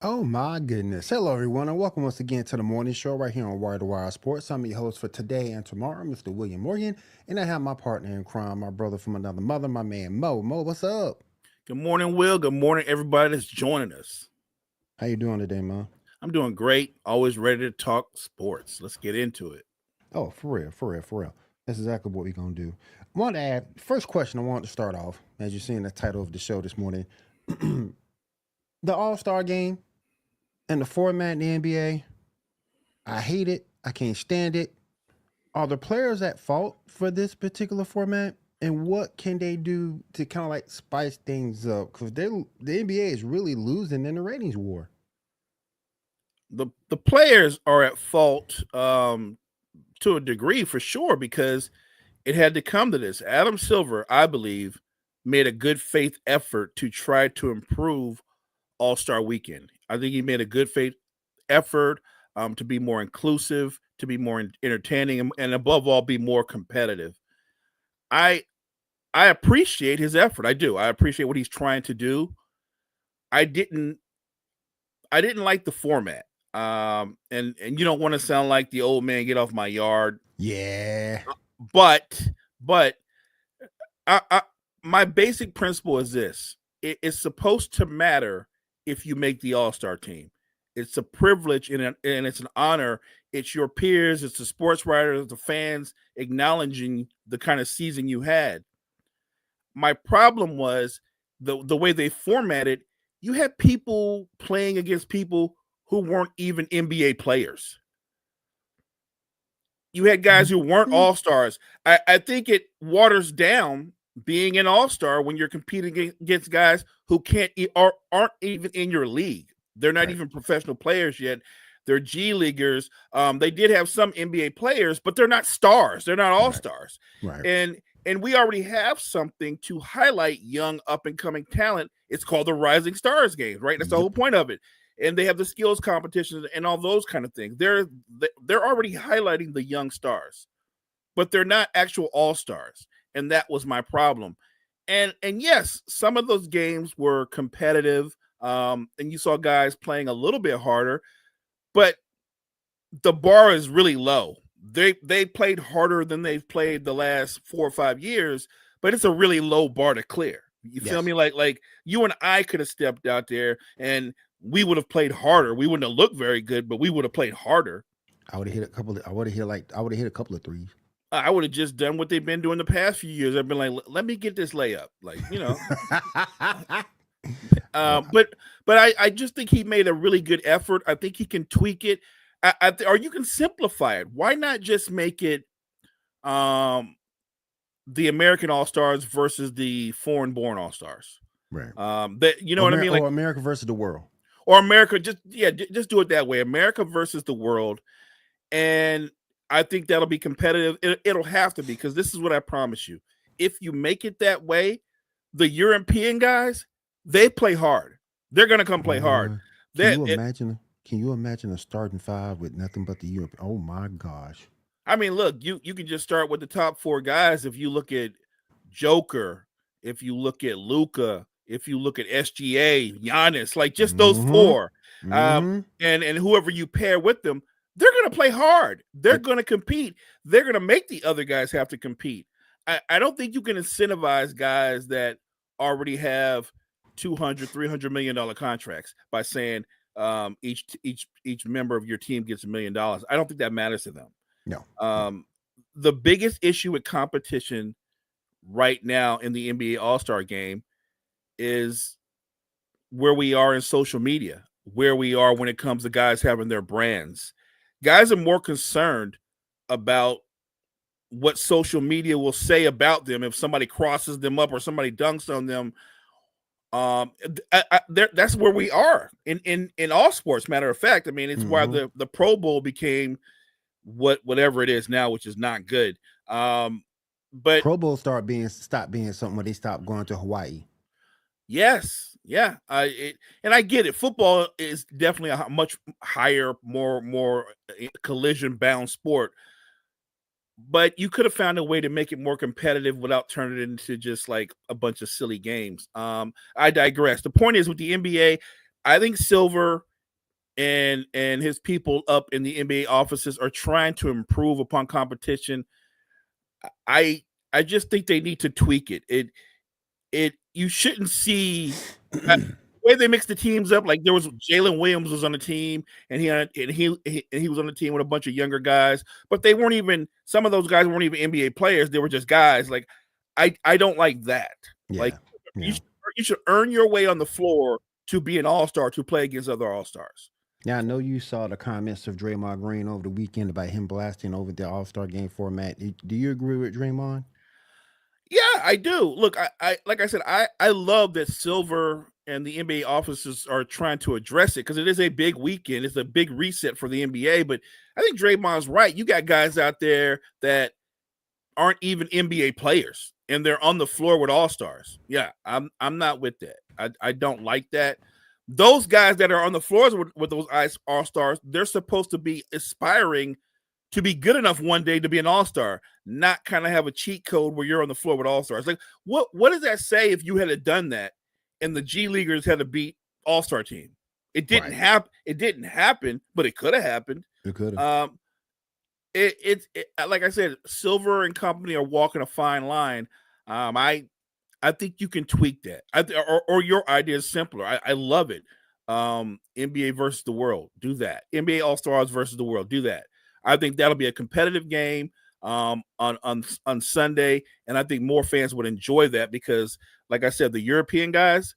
Oh my goodness. Hello everyone and welcome once again to the morning show right here on Wire to Wire Sports. I'm your host for today and tomorrow, Mr. William Morgan, and I have my partner in crime, my brother from another mother, my man Mo. Mo, what's up? Good morning, Will. Good morning, everybody that's joining us. How you doing today, Mo? I'm doing great. Always ready to talk sports. Let's get into it. Oh, for real. That's exactly what we're gonna do. I want to add first question I want to start off, as you're seeing the title of the show this morning. The All-Star game and the format in the NBA. I hate it. I can't stand it. Are the players at fault for this particular format? And what can they do to kind of like spice things up? Because the NBA is really losing in the ratings war. The players are at fault to a degree for sure because it had to come to this. Adam Silver, I believe, made a good faith effort to try to improve All-Star Weekend. I think he made a good faith effort to be more inclusive, to be more entertaining, and above all, be more competitive. I I appreciate his effort. I do. I appreciate what he's trying to do. I didn't I didn't like the format. And you don't want to sound like the old man get off my yard, Yeah. but but I my basic principle is this. It's supposed to matter if you make the All-Star team. It's a privilege and it's an honor. It's your peers, it's the sports writers, the fans acknowledging the kind of season you had. My problem was the way they formatted. You had people playing against people who weren't even NBA players. You had guys who weren't Mhm. all stars. I think it waters down being an all star when you're competing against guys who can't or aren't even in your league. They're not Right. even professional players yet. They're G leaguers. They did have some NBA players, but they're not stars. They're not all Right. stars. Right. And we already have something to highlight young up and coming talent. It's called the Rising Stars Games, right? That's the whole Yep. point of it. And they have the skills competitions and all those kind of things. They're already highlighting the young stars, but they're not actual all stars, and that was my problem. And yes, some of those games were competitive, and you saw guys playing a little bit harder, but the bar is really low. They played harder than they've played the last 4 or 5 years, but it's a really low bar to clear. You feel Yes. me? Like you and I could have stepped out there and we would have played harder. We wouldn't have looked very good, but we would have played harder. I would have hit a couple. I would have hit like I would have hit a couple of threes. I would have just done what they've been doing the past few years. I've been like, let me get this layup, Oh, but I just think he made a really good effort. I think he can tweak it, or you can simplify it. Why not just make it um the American All Stars versus the foreign born All Stars? right. That you know what I mean, like, Or America versus the world. or America. Just do it that way. America versus the world, and I think that'll be competitive. It'll have to be because this is what I promise you. If you make it that way, the European guys they play hard. They're gonna come play hard. Boy, can That you it, imagine? Can you imagine a starting five with nothing but the Europe? Oh my gosh. I mean, look, you can just start with the top four guys. If you look at Joker, if you look at Luca, if you look at SGA, Giannis, like just those Mm-hmm. four, Mm-hmm. and whoever you pair with them, they're going to play hard. They're And going to compete. They're going to make the other guys have to compete. I don't think you can incentivize guys that already have 200, $300 million contracts by saying each member of your team gets $1 million. I don't think that matters to them. no, no. Um, the biggest issue with competition right now in the NBA All Star game is where we are in social media, where we are when it comes to guys having their brands. Guys are more concerned about what social media will say about them if somebody crosses them up or somebody dunks on them. That's where we are in all sports. Matter of fact, I mean, it's why Mm-hmm. the Pro Bowl became whatever it is now, which is not good. But Pro Bowl stop being something where they stop going to Hawaii. yes, yeah, and I get it. Football is definitely a much higher, more collision bound sport. But you could have found a way to make it more competitive without turning it into just like a bunch of silly games. I digress. The point is with the NBA, I think Silver and his people up in the NBA offices are trying to improve upon competition. I just think they need to tweak it. You shouldn't see the way they mix the teams up. Like there was Jalen Williams was on the team, and he was on the team with a bunch of younger guys, but they weren't even. Some of those guys weren't even NBA players. They were just guys. Like I don't like that. Like Yeah. you should earn your way on the floor to be an all-star, to play against other all-stars. Now I know you saw the comments of Draymond Green over the weekend about him blasting over the All-Star game format. Do you agree with Draymond? Yeah, I do. Look, I like I said, I love that Silver and the NBA offices are trying to address it because it is a big weekend. It's a big reset for the NBA. But I think Draymond's right. You got guys out there that aren't even NBA players and they're on the floor with all-stars. Yeah, I'm not with that. I don't like that. Those guys that are on the floors with those all-stars, they're supposed to be aspiring to be good enough one day to be an all-star, not kind of have a cheat code where you're on the floor with all-stars. Like what does that say if you had done that and the G Leaguers had to beat all-star team? It didn't happen. It didn't happen, but it could have happened. It could have. It like I said, Silver and company are walking a fine line. I think you can tweak that. Or your idea is simpler. I love it. NBA versus the world, do that. NBA All-Stars versus the world, do that. I think that'll be a competitive game on Sunday, and I think more fans would enjoy that because, like I said, the European guys,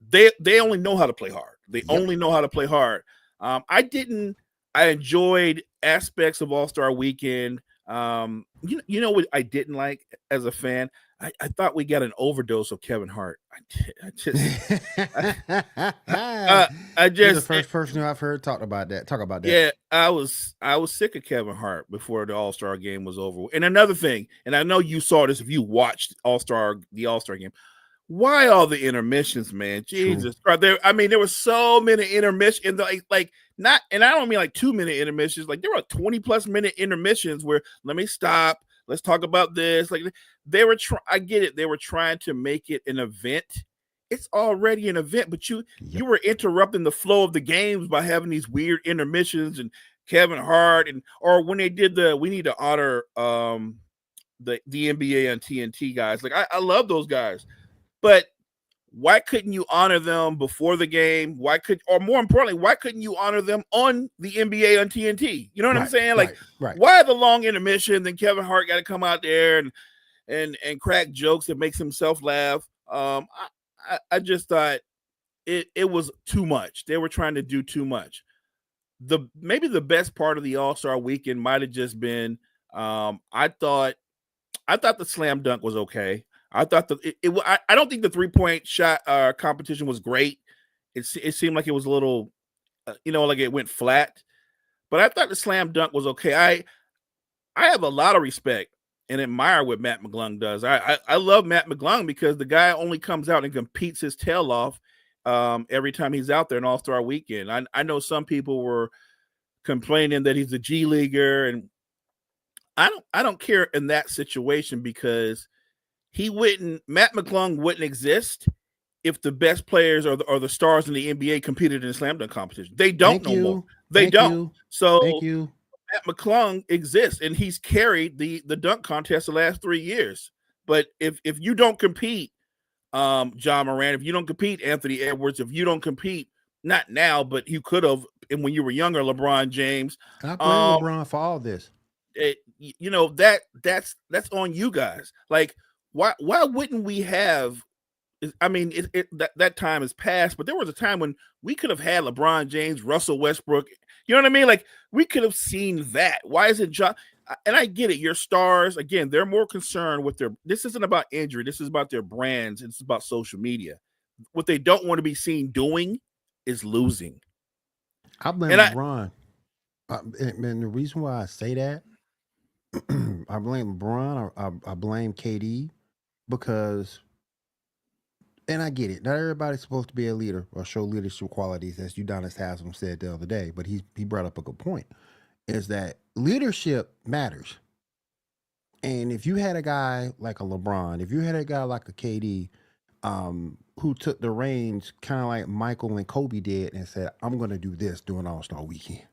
they only know how to play hard. They only know how to play hard. I enjoyed aspects of All-Star Weekend. You know what I didn't like as a fan? I thought we got an overdose of Kevin Hart. I just You're the first person I've heard talk about that. Yeah, I was sick of Kevin Hart before the All-Star game was over. And another thing, and I know you saw this if you watched the All-Star game. Why all the intermissions, man? Jesus Christ. There were so many intermissions, and I don't mean like 2-minute intermissions. Like there were 20+ minute intermissions where let me stop. Let's talk about this. Like they were I get it. They were trying to make it an event. It's already an event, but you were interrupting the flow of the games by having these weird intermissions and Kevin Hart or when they did we need to honor the NBA on TNT guys. Like I love those guys. But why couldn't you honor them before the game? Or more importantly, why couldn't you honor them on the NBA on TNT? You know what I'm saying? Like, why the long intermission? Then Kevin Hart got to come out there and crack jokes that makes himself laugh. I just thought it was too much. They were trying to do too much. Maybe the best part of the All-Star weekend might have just been I thought the slam dunk was okay. I thought I don't think the 3-point shot competition was great. It seemed like it was a little, like it went flat. But I thought the slam dunk was okay. I have a lot of respect and admire what Matt McClung does. I love Matt McClung because the guy only comes out and competes his tail off every time he's out there in All-Star Weekend. I know some people were complaining that he's a G Leaguer, and I don't care in that situation because Matt McClung wouldn't exist if the best players or the stars in the NBA competed in the slam dunk competition. They don't no more. They don't. So Matt McClung exists, and he's carried the dunk contest the last 3 years. But if you don't compete, John Moran, if you don't compete, Anthony Edwards, if you don't compete, not now, but you could have, and when you were younger, LeBron James. I blame LeBron for all this. That's on you guys. Like, why wouldn't we have? I mean, that time has passed, but there was a time when we could have had LeBron James, Russell Westbrook. You know what I mean? Like we could have seen that. Why is it John? And I get it. Your stars, again, they're more concerned with this isn't about injury. This is about their brands. It's about social media. What they don't want to be seen doing is losing. I blame LeBron. And the reason why I say that, I blame LeBron. I blame KD because, and I get it. Not everybody's supposed to be a leader or show leadership qualities, as Udonis Haslem said the other day. But he brought up a good point: is that leadership matters. And if you had a guy like a LeBron, if you had a guy like a KD, who took the reins kind of like Michael and Kobe did and said, I'm going to do this during All-Star weekend.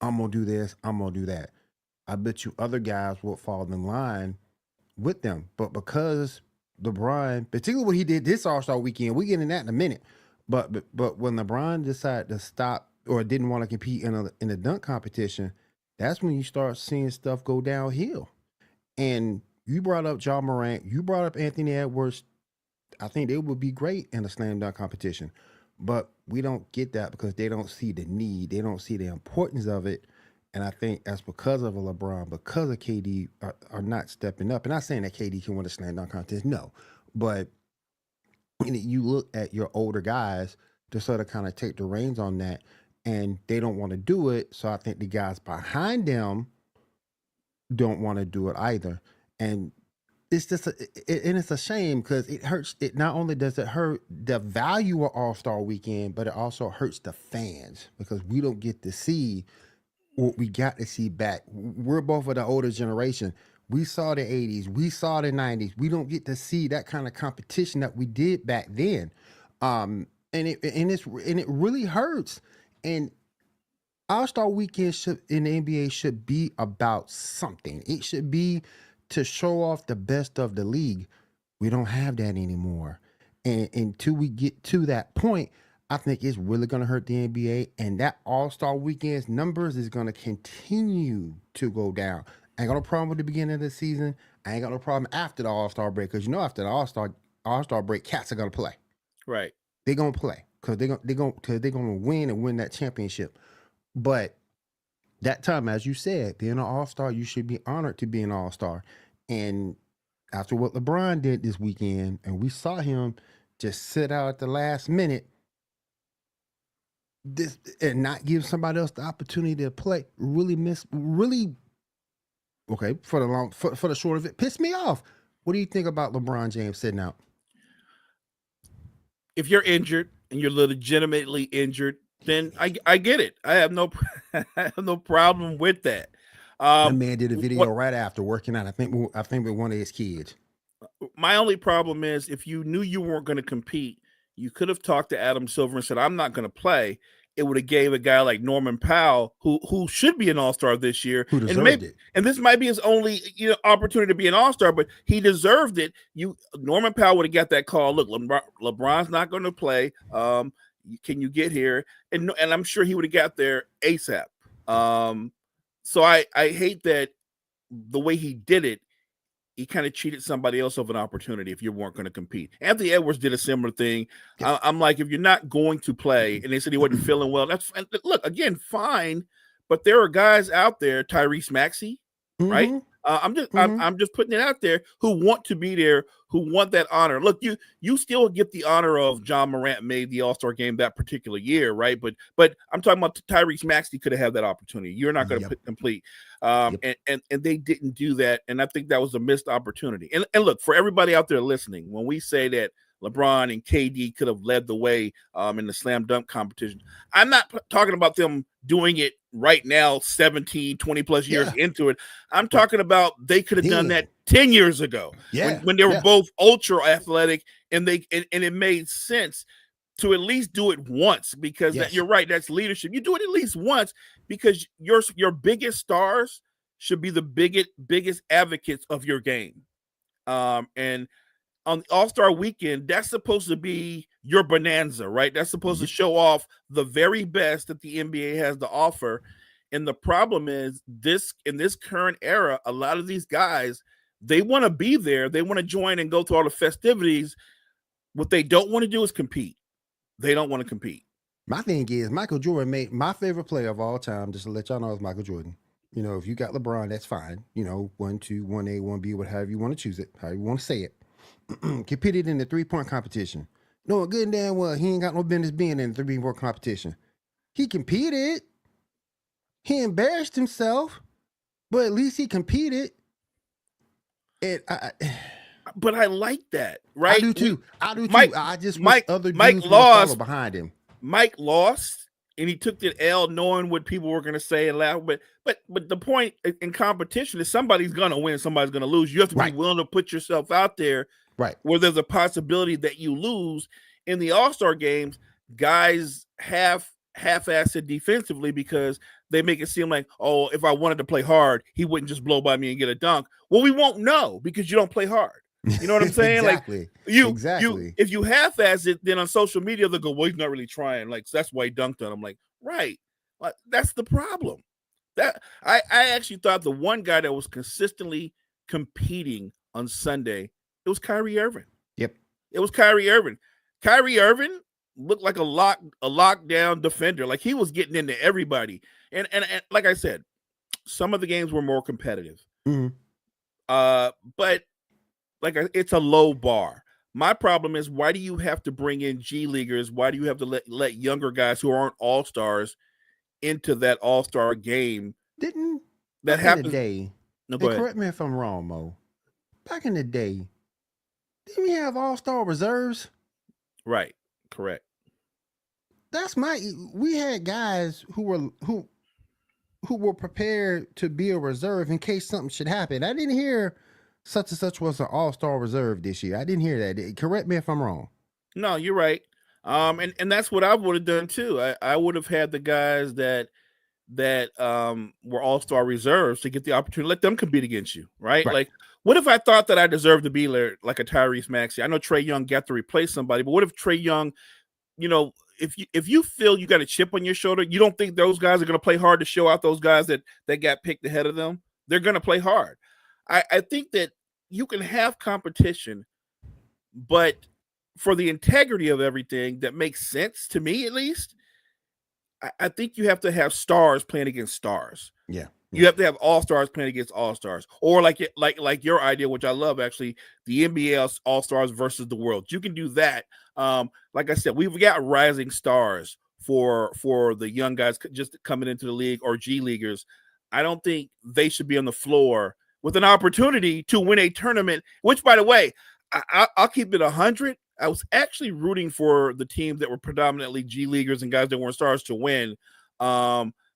I'm going to do this. I'm going to do that. I bet you other guys will fall in line with them. But because LeBron, particularly what he did this All-Star weekend, we get in that in a minute. But when LeBron decided to stop or didn't want to compete in a dunk competition, that's when you start seeing stuff go downhill. And you brought up Ja Morant, you brought up Anthony Edwards. I think they would be great in a slam dunk competition. But we don't get that because they don't see the need. They don't see the importance of it. And I think that's because of a LeBron, because of KD are not stepping up. And not saying that KD can win a slam dunk contest, no. But you look at your older guys to sort of kind of take the reins on that, and they don't want to do it. So I think the guys behind them don't want to do it either. And it's just, and it's a shame because it hurts. It not only does it hurt the value of All-Star Weekend, but it also hurts the fans because we don't get to see what we got to see back. We're both of the older generation. We saw the 80s. We saw the 90s. We don't get to see that kind of competition that we did back then. And it really hurts. And All-Star Weekend in the NBA should be about something. It should be to show off the best of the league. We don't have that anymore. And until we get to that point, I think it's really going to hurt the NBA. And that All-Star Weekend's numbers is going to continue to go down. I ain't got no problem with the beginning of the season. I ain't got no problem after the All-Star break because after the All-Star break, cats are going to play. Right. They're going to play because they're going to win and win that championship. But that time, as you said, being an All-Star, you should be honored to be an All-Star. And after what LeBron did this weekend, and we saw him just sit out at the last minute, and not give somebody else the opportunity to play, okay, for the short of it, pissed me off. What do you think about LeBron James sitting out? If you're injured and you're legitimately injured, then I get it. I have no problem with that. That man did a video right after working out. I think with one of his kids. My only problem is if you knew you weren't going to compete, you could have talked to Adam Silver and said, "I'm not going to play." It would have gave a guy like Norman Powell, who should be an All-Star this year, who deserved it. And this might be his only opportunity to be an All-Star, but he deserved it. Norman Powell would have got that call. Look, LeBron's not going to play. Can you get here? And I'm sure he would have got there ASAP. So I hate that the way he did it. He kind of cheated somebody else of an opportunity if you weren't going to compete. Anthony Edwards did a similar thing. I'm like, if you're not going to play, and they said he wasn't feeling well, that's look, again, fine. But there are guys out there, Tyrese Maxey, right? I'm just putting it out there who want to be there, who want that honor. Look, you still get the honor of Ja Morant made the All-Star game that particular year, right? But I'm talking about Tyrese Maxey could have had that opportunity. You're not going to complete. And they didn't do that. And I think that was a missed opportunity. And look, for everybody out there listening, when we say that LeBron and KD could have led the way in the slam dunk competition, I'm not talking about them doing it right now, 17, 20 plus years into it. I'm talking about they could have done that 10 years ago when they were both ultra athletic and it made sense to at least do it once because you're right. That's leadership. You do it at least once because your biggest stars should be the biggest advocates of your game. And on the All-Star weekend, that's supposed to be your bonanza, right? That's supposed to show off the very best that the NBA has to offer. And the problem is in this current era, a lot of these guys, they want to be there. They want to join and go to all the festivities. What they don't want to do is compete. They don't want to compete. My thing is Michael Jordan made my favorite player of all time, just to let y'all know, is Michael Jordan. If you got LeBron, that's fine. 1, 2, 1A, 1B, whatever you want to choose it, however you want to say it. Competed in the 3-point competition. No, good and damn well, he ain't got no business being in the 3-point competition. He competed. He embarrassed himself, but at least he competed. But I like that, right? I do too. I just Mike follow behind him. Mike lost, and he took the L, knowing what people were going to say and laugh. But the point in competition is somebody's going to win, somebody's going to lose. You have to be willing to put yourself out there Right. where there's a possibility that you lose. In the All-Star games, guys half-assed it defensively because they make it seem like, oh, if I wanted to play hard, he wouldn't just blow by me and get a dunk. Well, we won't know because you don't play hard. You know what I'm saying? Exactly. Like you Exactly. if you half-ass it, then on social media they'll go, well, he's not really trying. Like that's why he dunked on him. Like, right. Like, that's the problem. That I actually thought the one guy that was consistently competing on Sunday, it was Kyrie Irving. Yep. It was Kyrie Irving. Kyrie Irving looked like a lockdown defender. Like he was getting into everybody. And like I said, some of the games were more competitive. Mhm. But it's a low bar. My problem is, why do you have to bring in G Leaguers? Why do you have to let younger guys who aren't all-stars into that all-star game? Didn't That back in happens. the day, No, and go ahead. correct me if I'm wrong, Mo. Back in the day, didn't we have all-star reserves? Right. Correct. We had guys who were prepared to be a reserve in case something should happen. I didn't hear such and such was an all-star reserve this year. I didn't hear that. Correct me if I'm wrong. No, you're right. And that's what I would have done too. I would have had the guys that were all-star reserves to get the opportunity, let them compete against you, right? Like, what if I thought that I deserved to be like a Tyrese Maxey? I know Trae Young got to replace somebody, but what if Trae Young, if you feel you got a chip on your shoulder, you don't think those guys are going to play hard to show out those guys that got picked ahead of them? They're going to play hard. I think that you can have competition, but for the integrity of everything that makes sense to me, at least, I think you have to have stars playing against stars. Yeah. You have to have all-stars playing against all-stars, or like your idea, which I love, actually, the NBA all-stars versus the world. You can do that. Like I said, we've got rising stars for the young guys just coming into the league or G Leaguers. I don't think they should be on the floor with an opportunity to win a tournament, which, by the way, I'll keep it 100. I was actually rooting for the teams that were predominantly G Leaguers and guys that weren't stars to win.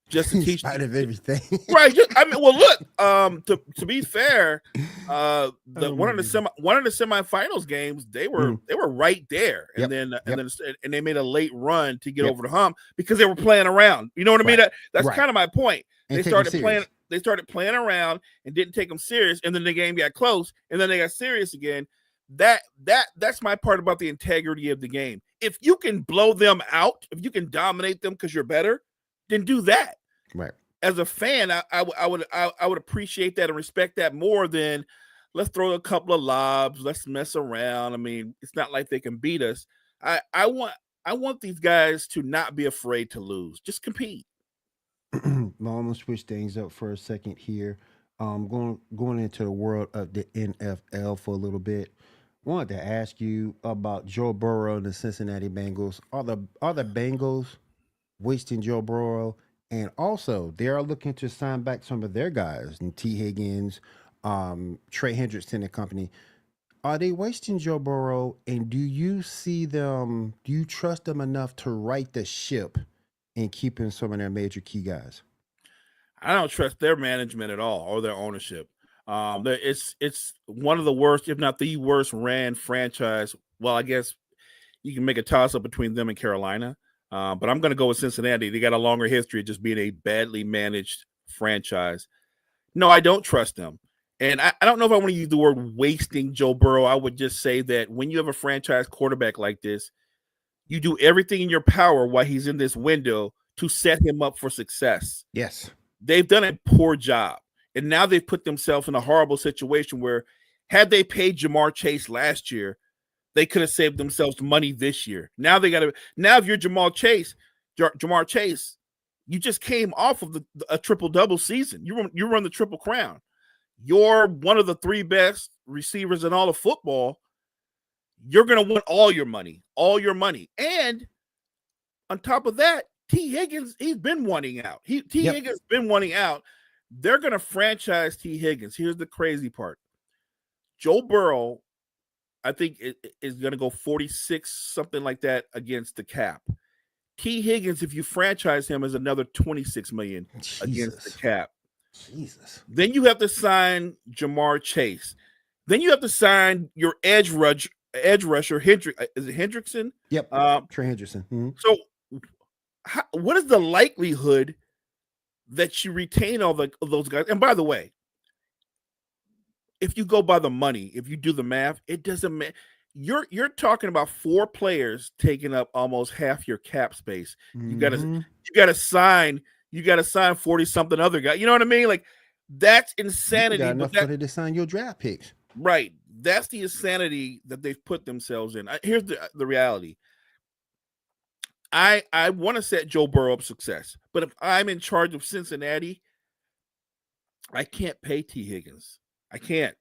Just to teach, in spite of everything, right? Well, look. To be fair, one of the semifinals games, they were right there, and then they made a late run to get over the hump because they were playing around. You know what I mean? That's kind of my point. They started playing around and didn't take them serious, and then the game got close, and then they got serious again. That's my part about the integrity of the game. If you can blow them out, if you can dominate them because you're better, then do that. Right. As a fan, I would appreciate that and respect that more than let's throw a couple of lobs, let's mess around. I mean, it's not like they can beat us. I want these guys to not be afraid to lose. Just compete. I'm gonna switch things up for a second here. Going into the world of the NFL for a little bit. Wanted to ask you about Joe Burrow and the Cincinnati Bengals. Are the Bengals wasting Joe Burrow? And also, they are looking to sign back some of their guys, and T. Higgins, Trey Hendrickson and company. Are they wasting Joe Burrow? And do you trust them enough to right the ship in keeping some of their major key guys? I don't trust their management at all or their ownership. It's one of the worst, if not the worst, ran franchise. Well, I guess you can make a toss up between them and Carolina. But I'm going to go with Cincinnati. They got a longer history of just being a badly managed franchise. No, I don't trust them. And I don't know if I want to use the word wasting Joe Burrow. I would just say that when you have a franchise quarterback like this, you do everything in your power while he's in this window to set him up for success. Yes. They've done a poor job. And now they've put themselves in a horrible situation where had they paid Ja'Marr Chase last year, they could have saved themselves money this year. Now if you're Ja'Marr Chase, you just came off of a triple-double season. You run the Triple Crown. You're one of the three best receivers in all of football. You're going to want all your money. And on top of that, T. Higgins, he's been wanting out. Higgins been wanting out. They're going to franchise T. Higgins. Here's the crazy part. Joe Burrow, I think, is going to go 46, something like that, against the cap. T. Higgins, if you franchise him, is another $26 million against the cap. Jesus. Then you have to sign Ja'Marr Chase. Then you have to sign your edge rusher. Is it Hendrickson? Yep. Trey Hendrickson. Mm-hmm. So, what is the likelihood that you retain all those guys? And by the way, if you go by the money, if you do the math, it doesn't matter. You're talking about 4 players taking up almost half your cap space. You gotta sign 40 something other guy. You know what I mean? Like, that's insanity. You got enough money to sign your draft picks. Right. That's the insanity that they've put themselves in. Here's the reality. I want to set Joe Burrow up success, but if I'm in charge of Cincinnati, I can't pay T. Higgins. I can't.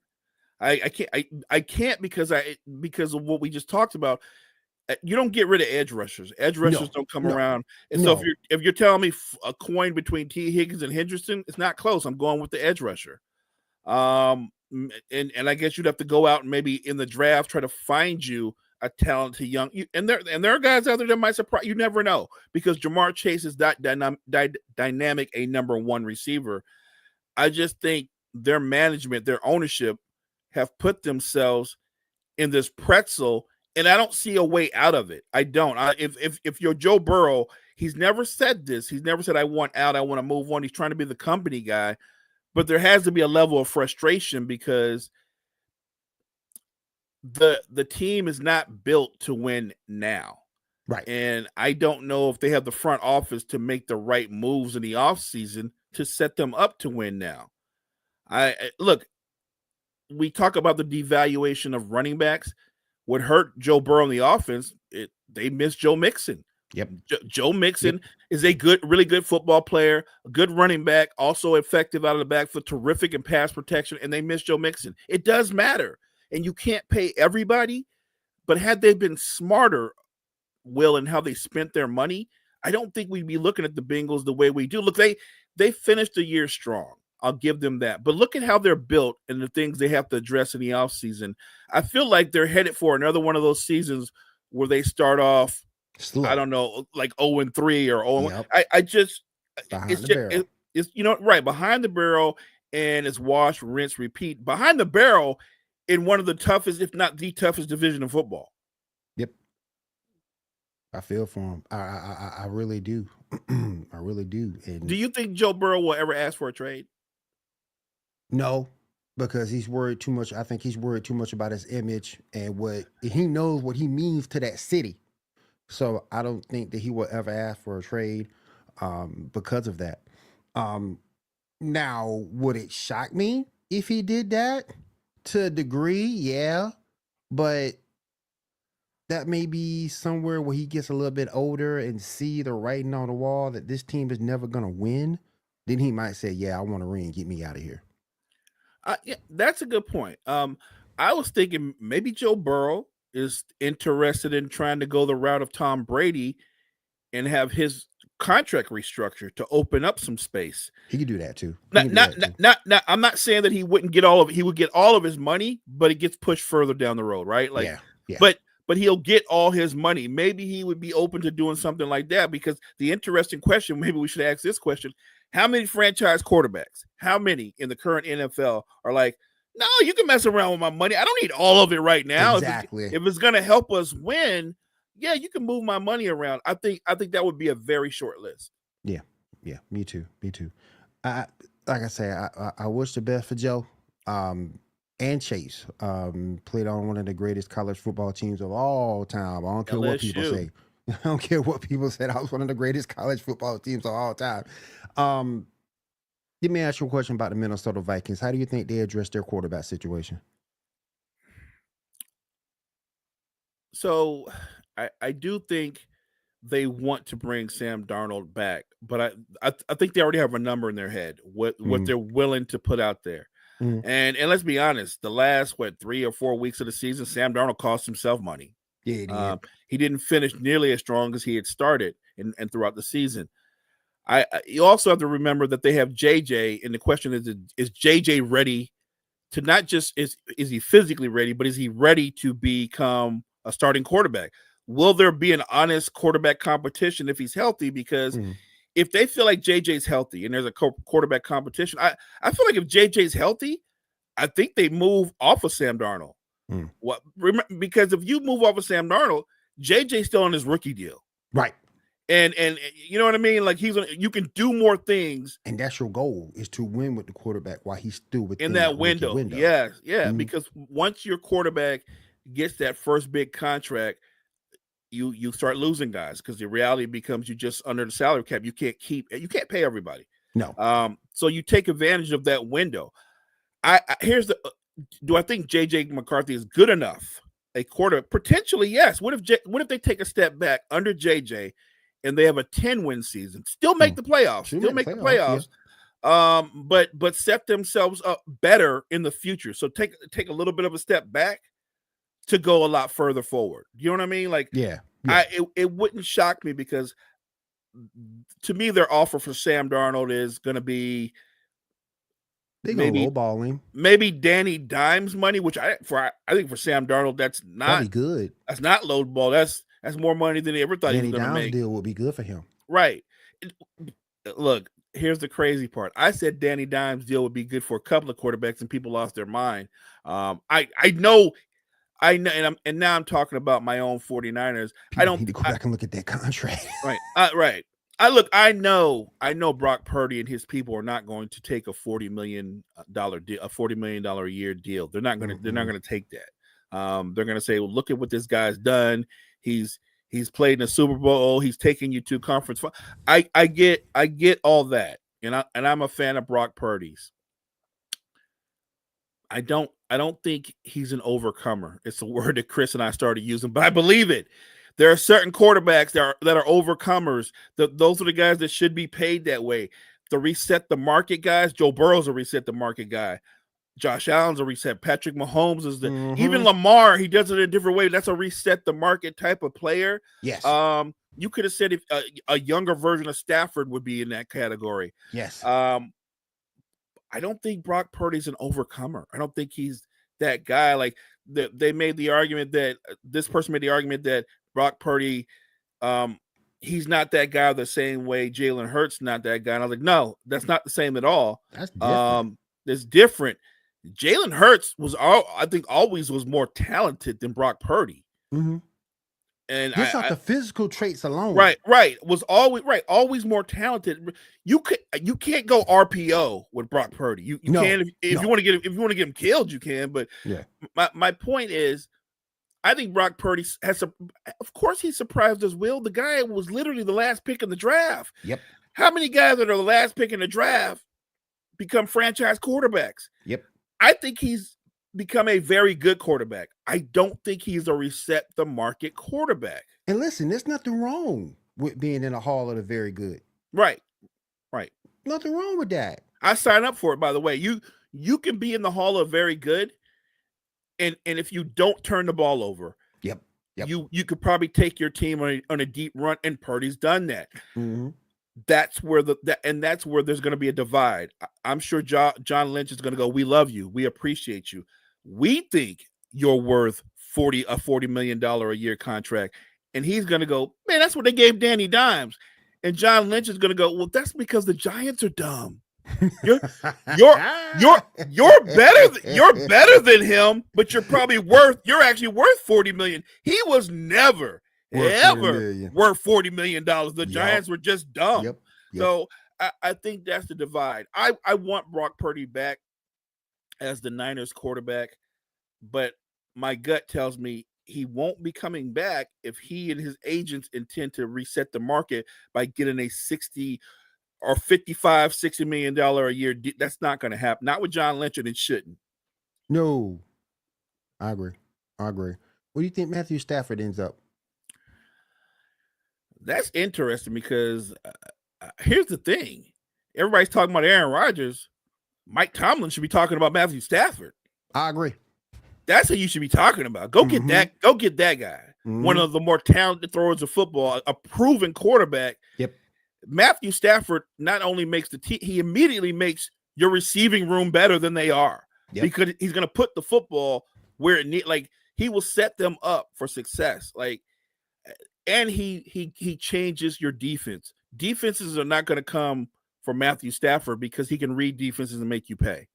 I can't because of what we just talked about. You don't get rid of edge rushers. Edge rushers don't come around. And so if you're telling me a coin between T. Higgins and Hendrickson, it's not close. I'm going with the edge rusher. And I guess you'd have to go out and maybe in the draft try to find you a talented young. And there are guys out there that might surprise you. Never know, because Jamar Chase is that dynamic, a number 1 receiver. I just think their management, their ownership, have put themselves in this pretzel, and I don't see a way out of it. I don't. If you're Joe Burrow, he's never said this. He's never said, I want out, I want to move on. He's trying to be the company guy, but there has to be a level of frustration because the team is not built to win now. Right. And I don't know if they have the front office to make the right moves in the offseason to set them up to win now. Look, we talk about the devaluation of running backs. What hurt Joe Burrow in the offense, they missed Joe Mixon. Yep. Joe Mixon is a really good football player, a good running back, also effective out of the backfield, terrific in pass protection, and they missed Joe Mixon. It does matter, and you can't pay everybody, but had they been smarter, Will, in how they spent their money, I don't think we'd be looking at the Bengals the way we do. Look, they finished the year strong. I'll give them that. But look at how they're built and the things they have to address in the offseason. I feel like they're headed for another one of those seasons where they start off, slow. I don't know, like 0-3 or 0-1. Yep. I just behind the barrel. It's right behind the barrel, and it's wash, rinse, repeat. Behind the barrel in one of the toughest, if not the toughest division of football. Yep. I feel for him. I really do. I really do. And do you think Joe Burrow will ever ask for a trade? No, because he's worried too much. I think he's worried too much about his image and what he knows what he means to that city. So I don't think that he will ever ask for a trade because of that. Now, would it shock me if he did that to a degree? Yeah, but that may be somewhere where he gets a little bit older and see the writing on the wall that this team is never going to win. Then he might say, yeah, I want a ring. Get me out of here. Yeah, that's a good point. I was thinking maybe Joe Burrow is interested in trying to go the route of Tom Brady and have his contract restructured to open up some space. He could do that too. Not. I'm not saying that he wouldn't get all of it. He would get all of his money, but it gets pushed further down the road, right? Like, yeah. But he'll get all his money. Maybe he would be open to doing something like that, because the interesting question, maybe we should ask this question: how many franchise quarterbacks, how many in the current NFL are like, no, you can mess around with my money. I don't need all of it right now. Exactly. If it's going to help us win, yeah, you can move my money around. I think that would be a very short list. Yeah, me too. Like I say, I wish the best for Joe and Chase. Played on one of the greatest college football teams of all time. I don't care what people say. I don't care what people said. I was one of the greatest college football teams of all time. Let me ask you a question about the Minnesota Vikings. How do you think they address their quarterback situation? So I do think they want to bring Sam Darnold back, but I think they already have a number in their head, what they're willing to put out there. And let's be honest, the last 3 or 4 weeks of the season, Sam Darnold cost himself money. Yeah, he didn't finish nearly as strong as he had started and throughout the season. You also have to remember that they have JJ, and the question is JJ ready to not just is he physically ready, but is he ready to become a starting quarterback? Will there be an honest quarterback competition if he's healthy? Because if they feel like JJ's healthy and there's a quarterback competition, I feel like if JJ's healthy, I think they move off of Sam Darnold. What? Because if you move off of Sam Darnold, JJ's still on his rookie deal, right? And you know what I mean? Like you can do more things, and that's your goal is to win with the quarterback while he's still within in that window. Yes, yeah. Because once your quarterback gets that first big contract, you start losing guys because the reality becomes you just under the salary cap. You can't pay everybody. No. So you take advantage of that window. Do I think JJ McCarthy is good enough? A quarter potentially, yes. What if they take a step back under JJ and they have a 10-win season, still make the playoffs, yeah. But set themselves up better in the future. So take a little bit of a step back to go a lot further forward. You know what I mean? Like, yeah. It wouldn't shock me because to me their offer for Sam Darnold is going to be maybe Danny Dimes money, which I think for Sam Darnold that's not good. That's not low ball. That's more money than he ever thought he was going to make. Deal would be good for him, right? Look, here's the crazy part. I said Danny Dimes deal would be good for a couple of quarterbacks, and people lost their mind. I know, and now I'm talking about my own 49ers. People I don't need to go back and look at that contract. Right, right. I know Brock Purdy and his people are not going to take a $40 million deal, a $40 million a year deal. They're not going to. They're not going to take that. They're going to say, well, look at what this guy's done. He's played in the Super Bowl. He's taking you to conference. I get all that, and I'm a fan of Brock Purdy's. I don't think he's an overcomer. It's a word that Chris and I started using, but I believe it. There are certain quarterbacks that are overcomers. Those are the guys that should be paid that way. The reset the market guys. Joe Burrow's a reset the market guy. Josh Allen's a reset. Patrick Mahomes is even Lamar. He does it in a different way. That's a reset the market type of player. Yes. You could have said if a younger version of Stafford would be in that category. Yes. I don't think Brock Purdy's an overcomer. I don't think he's that guy. Like they made the argument that this person made the argument that Brock Purdy, he's not that guy the same way Jalen Hurts not that guy. And I was like, no, that's not the same at all. That's different. It's different. Jalen Hurts I think always was more talented than Brock Purdy. And just off the physical traits alone. Right. Was always more talented. You can't go RPO with Brock Purdy. You can if you want to get him killed, you can. But yeah, my point is, I think Brock Purdy of course he surprised us. Will, the guy was literally the last pick in the draft. Yep. How many guys that are the last pick in the draft become franchise quarterbacks? Yep. I think he's become a very good quarterback. I don't think he's a reset the market quarterback. And listen, there's nothing wrong with being in a hall of the very good. Right. Nothing wrong with that. I signed up for it, by the way. You can be in the hall of very good, and if you don't turn the ball over, yep. you could probably take your team on a deep run, and Purdy's done that. That's where that's where there's going to be a divide. I'm sure John Lynch is going to go, we love you. We appreciate you. We think you're worth $40 million a year contract. And he's going to go, man, that's what they gave Danny Dimes. And John Lynch is going to go, well, that's because the Giants are dumb. You're better than him, but you're actually worth $40 million. He was never worth $40 million. The Giants were just dumb. Yep. So I think that's the divide. I want Brock Purdy back as the Niners quarterback, but my gut tells me he won't be coming back if he and his agents intend to reset the market by getting a $60 or $55-60 million a year. That's not going to happen. Not with John Lynch, and it shouldn't. No, I agree. What do you think Matthew Stafford ends up? That's interesting because here's the thing. Everybody's talking about Aaron Rodgers. Mike Tomlin should be talking about Matthew Stafford. I agree. That's who you should be talking about. Go get that. Go get that guy. One of the more talented throwers of football, a proven quarterback. Yep. Matthew Stafford not only makes he immediately makes your receiving room better than they are. Yep. Because he's going to put the football where it needs. Like, he will set them up for success. Like, and he changes your defense. Defenses are not going to come for Matthew Stafford because he can read defenses and make you pay.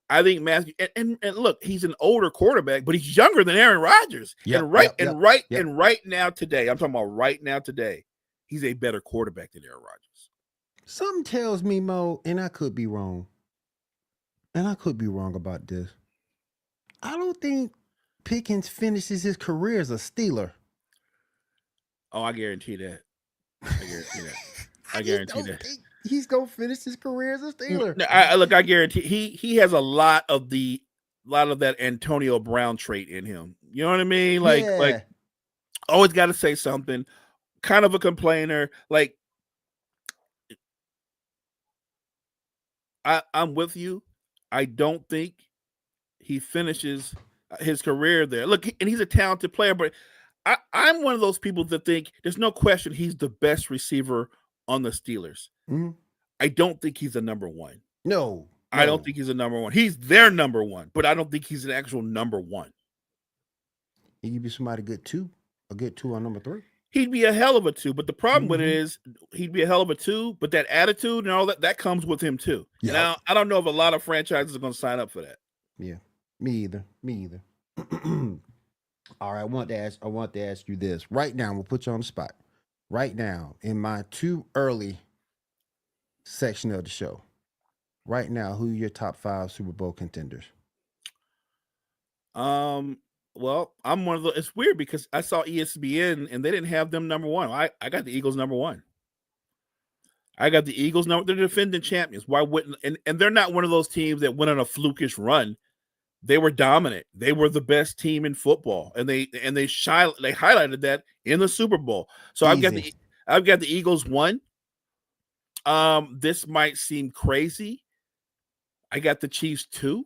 I think Matthew and look, he's an older quarterback, but he's younger than Aaron Rodgers. And right now today, I'm talking about right now today, he's a better quarterback than Aaron Rodgers. Something tells me, Mo, and I could be wrong. And I could be wrong about this. I don't think Pickens finishes his career as a Steeler. Oh, I guarantee that. I guarantee that. He's gonna finish his career as a Steeler. I guarantee he has a lot of that Antonio Brown trait in him. You know what I mean? Like always got to say something. Kind of a complainer. Like I'm with you. I don't think he finishes his career there. Look, and he's a talented player, but I'm one of those people that think there's no question he's the best receiver on the Steelers. Mm-hmm. I don't think he's a number one. No, I don't think he's a number one. He's their number one, but I don't think he's an actual number one. He could be somebody good too. A good 2 on number 3. He'd be a hell of a 2, but the problem with it is he'd be a hell of a 2, but that attitude and all that comes with him too. Yep. Now, I don't know if a lot of franchises are going to sign up for that. Yeah, me either. All right, I want to ask you this. Right now, we'll put you on the spot. Right now, in my too early section of the show, right now, who are your top 5 Super Bowl contenders? Well, I'm one of the. It's weird because I saw ESPN and they didn't have them number 1. I got the Eagles number 1. I got the Eagles number. They're defending champions. Why wouldn't? And they're not one of those teams that went on a flukish run. They were dominant. They were the best team in football, and they highlighted that in the Super Bowl. So easy. I've got the Eagles 1. This might seem crazy. I got the Chiefs 2.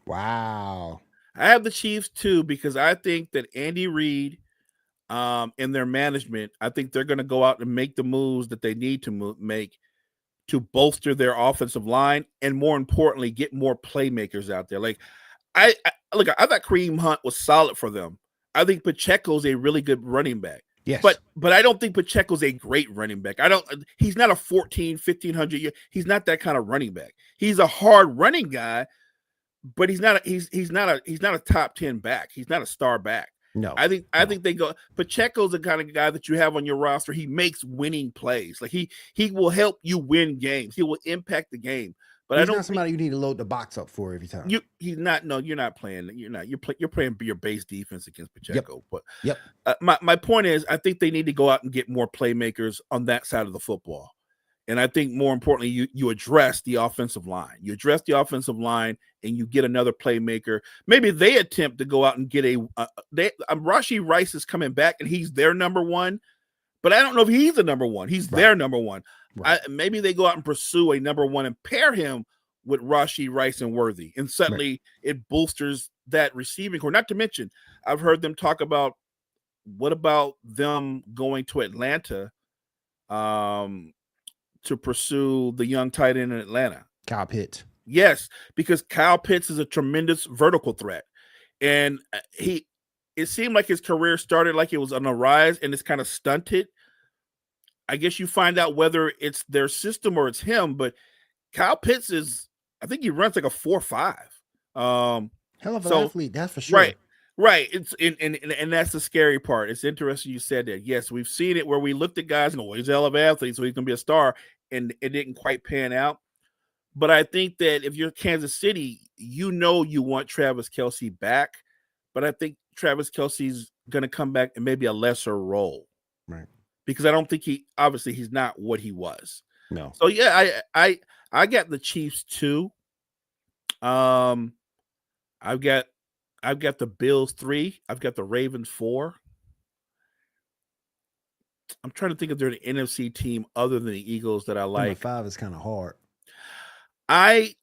Wow. I have the Chiefs 2 because I think that Andy Reid and their management, I think they're going to go out and make the moves that they need to make to bolster their offensive line and, more importantly, get more playmakers out there. Like, I thought Kareem Hunt was solid for them. I think Pacheco's a really good running back. Yes. But I don't think Pacheco's a great running back. He's not a 1,500 year. He's not that kind of running back. He's a hard running guy, but he's not a top 10 back. He's not a star back. No. I think they go. Pacheco's the kind of guy that you have on your roster. He makes winning plays. Like he will help you win games. He will impact the game. But he's not somebody you need to load the box up for every time. He's not. No, you're not playing. You're playing your base defense against Pacheco. Yep. But my point is, I think they need to go out and get more playmakers on that side of the football. And I think more importantly, you address the offensive line. You address the offensive line, and you get another playmaker. Maybe they attempt to go out and get Rashee Rice is coming back, and he's their number 1. But I don't know if he's the number 1. He's their number 1. Right. Maybe they go out and pursue a number 1 and pair him with Rashee Rice and Worthy, and suddenly it bolsters that receiving core. Not to mention, I've heard them talk about what about them going to Atlanta. To pursue the young tight end in Atlanta. Kyle Pitts. Yes, because Kyle Pitts is a tremendous vertical threat. And it seemed like his career started like it was on a rise and it's kind of stunted. I guess you find out whether it's their system or it's him, but Kyle Pitts I think he runs like a 4.5. Hell of an athlete, that's for sure. Right. It's and that's the scary part. It's interesting you said that. Yes, we've seen it where we looked at guys and go, he's a hell of an athlete, so he's gonna be a star, and it didn't quite pan out. But I think that if you're Kansas City, you want Travis Kelce back, but I think Travis Kelce's gonna come back in maybe a lesser role. Right. Because I don't think he's not what he was. No. So yeah, I got the Chiefs 2. I've got the Bills 3. I've got the Ravens 4. I'm trying to think if there's an NFC team other than the Eagles that I like. Number 5 is kind of hard. A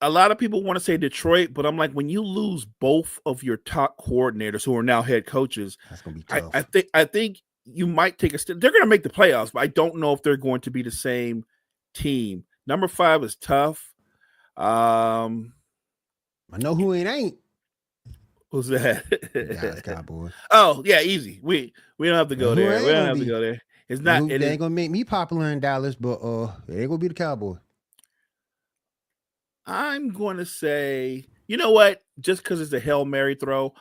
lot of people want to say Detroit, but I'm like, when you lose both of your top coordinators who are now head coaches, that's gonna be tough. I think you might take a step. They're going to make the playoffs, but I don't know if they're going to be the same team. Number 5 is tough. I know who it ain't. Who's that? Dallas Cowboys. Oh yeah, easy. We don't have to go there. We don't have to go there. It's not. It ain't gonna make me popular in Dallas, but it ain't gonna be the Cowboys. I'm going to say, you know what? Just because it's a Hail Mary throw,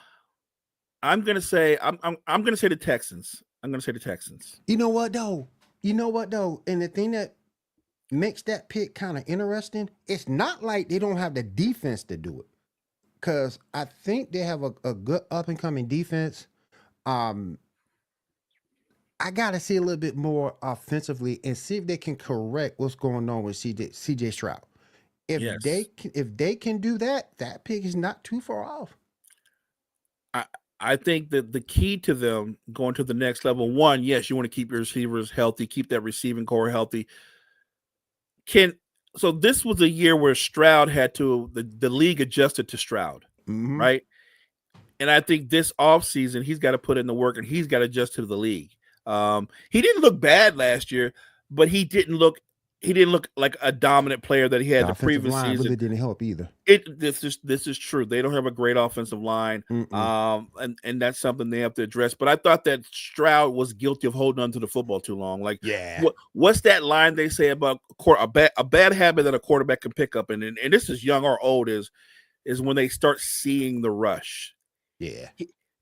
I'm going to say I'm going to say the Texans. I'm going to say the Texans. You know what though? And the thing that makes that pick kind of interesting, it's not like they don't have the defense to do it. Because I think they have a good up and coming defense. Um, I gotta see a little bit more offensively and see if they can correct what's going on with CJ Stroud. Yes. If they can do that, that pick is not too far off. I think that the key to them going to the next level, one, yes, you want to keep your receivers healthy, keep that receiving core healthy. So this was a year where Stroud had to the league adjusted to Stroud, right? And I think this offseason he's got to put in the work and he's got to adjust to the league. He didn't look bad last year, but he didn't look like a dominant player that he had the previous line season. really didn't help either. This is true. They don't have a great offensive line, and that's something they have to address. But I thought that Stroud was guilty of holding on to the football too long. Like, what's that line they say about a bad habit that a quarterback can pick up? And this is young or old is when they start seeing the rush. Yeah,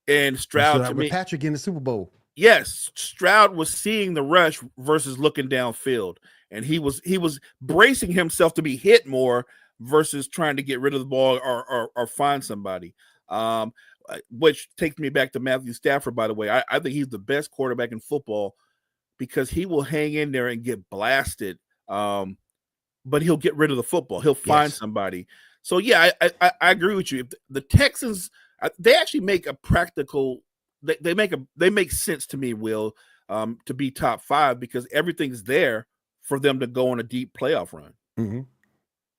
and Stroud to me, Patrick in the Super Bowl. Yes, Stroud was seeing the rush versus looking downfield, and he was bracing himself to be hit more versus trying to get rid of the ball or find somebody. Which takes me back to Matthew Stafford, by the way. I think he's the best quarterback in football because he will hang in there and get blasted, but he'll get rid of the football. He'll find somebody. So, yeah, I agree with you. If the Texans, they actually make a practical – they make sense to me, Will, to be top 5 because everything's there for them to go on a deep playoff run. Mm-hmm.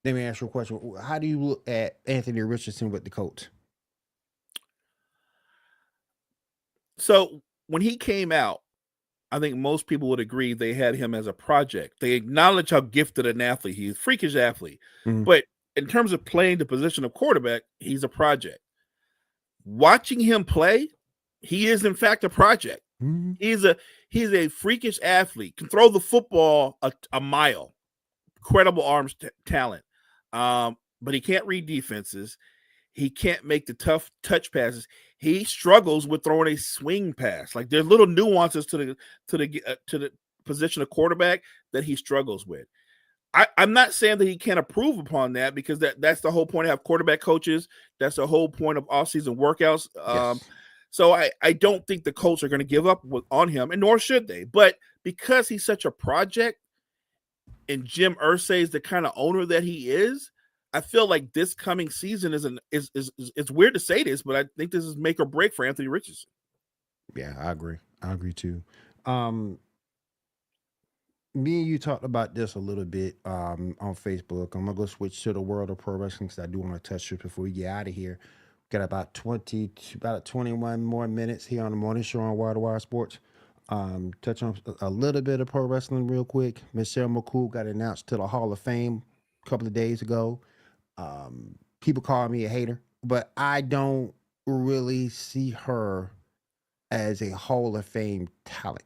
Let me ask you a question. How do you look at Anthony Richardson with the Colts? So when he came out, I think most people would agree they had him as a project. They acknowledge how gifted an athlete he is, freakish athlete. Mm-hmm. But in terms of playing the position of quarterback, he's a project. Watching him play, he is in fact a project. Mm-hmm. He's a freakish athlete, can throw the football a mile, incredible arms talent, but he can't read defenses. He can't make the tough touch passes. He struggles with throwing a swing pass. Like there's little nuances to the position of quarterback that he struggles with. I'm not saying that he can't improve upon that because that's the whole point of have quarterback coaches. That's the whole point of off-season workouts. Yes. So I don't think the Colts are going to give up on him, and nor should they. But because he's such a project, and Jim Irsay is the kind of owner that he is, I feel like this coming season is it's weird to say this, but I think this is make or break for Anthony Richardson. Yeah, I agree. I agree too. Me and you talked about this a little bit on Facebook. I'm gonna go switch to the world of pro wrestling because I do want to touch it before we get out of here. Got about 21 more minutes here on the morning show on Wire to Wire Sports. Touch on a little bit of pro wrestling real quick. Michelle McCool got announced to the Hall of Fame a couple of days ago. People call me a hater, but I don't really see her as a Hall of Fame talent.